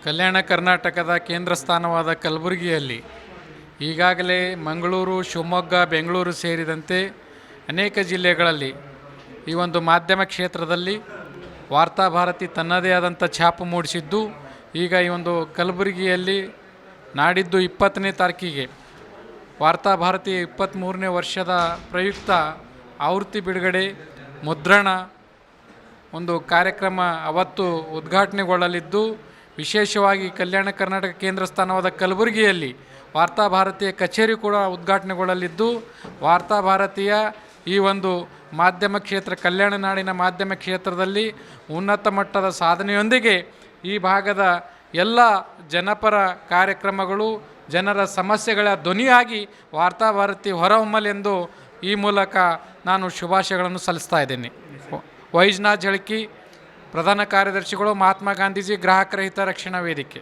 ಕಲ್ಯಾಣ ಕರ್ನಾಟಕದ ಕೇಂದ್ರ ಸ್ಥಾನವಾದ ಕಲಬುರಗಿಯಲ್ಲಿ ಈಗಾಗಲೇ ಮಂಗಳೂರು, ಶಿವಮೊಗ್ಗ, ಬೆಂಗಳೂರು ಸೇರಿದಂತೆ ಅನೇಕ ಜಿಲ್ಲೆಗಳಲ್ಲಿ ಈ ಒಂದು ಮಾಧ್ಯಮ ಕ್ಷೇತ್ರದಲ್ಲಿ ವಾರ್ತಾಭಾರತಿ ತನ್ನದೇ ಆದಂಥ ಛಾಪು ಮೂಡಿಸಿದ್ದು, ಈಗ ಈ ಒಂದು ಕಲಬುರಗಿಯಲ್ಲಿ ನಾಡಿದ್ದು 20ನೇ ತಾರೀಕಿಗೆ ವಾರ್ತಾಭಾರತಿ 23ನೇ ವರ್ಷದ ಪ್ರಯುಕ್ತ ಆವೃತ್ತಿ ಬಿಡುಗಡೆ, ಮುದ್ರಣ ಒಂದು ಕಾರ್ಯಕ್ರಮ ಅವತ್ತು ಉದ್ಘಾಟನೆಗೊಳ್ಳಲಿದ್ದು, ವಿಶೇಷವಾಗಿ ಕಲ್ಯಾಣ ಕರ್ನಾಟಕ ಕೇಂದ್ರ ಸ್ಥಾನವಾದ ಕಲಬುರಗಿಯಲ್ಲಿ ವಾರ್ತಾಭಾರತಿಯ ಕಚೇರಿ ಕೂಡ ಉದ್ಘಾಟನೆಗೊಳ್ಳಲಿದ್ದು, ವಾರ್ತಾಭಾರತಿಯ ಈ ಒಂದು ಮಾಧ್ಯಮ ಕ್ಷೇತ್ರ, ಕಲ್ಯಾಣ ನಾಡಿನ ಮಾಧ್ಯಮ ಕ್ಷೇತ್ರದಲ್ಲಿ ಉನ್ನತ ಮಟ್ಟದ ಸಾಧನೆಯೊಂದಿಗೆ ಈ ಭಾಗದ ಎಲ್ಲ ಜನಪರ ಕಾರ್ಯಕ್ರಮಗಳು, ಜನರ ಸಮಸ್ಯೆಗಳ ಧ್ವನಿಯಾಗಿ ವಾರ್ತಾಭಾರತಿ ಹೊರಹೊಮ್ಮಲೆಂದು ಈ ಮೂಲಕ ನಾನು ಶುಭಾಶಯಗಳನ್ನು ಸಲ್ಲಿಸ್ತಾ ಇದ್ದೇನೆ. ವೈಜ್ನಾಥ್ ಜಳಕಿ, ಪ್ರಧಾನ ಕಾರ್ಯದರ್ಶಿಗಳು, ಮಹಾತ್ಮ ಗಾಂಧೀಜಿ ಗ್ರಾಹಕರ ಹಿತ ರಕ್ಷಣಾ ವೇದಿಕೆ.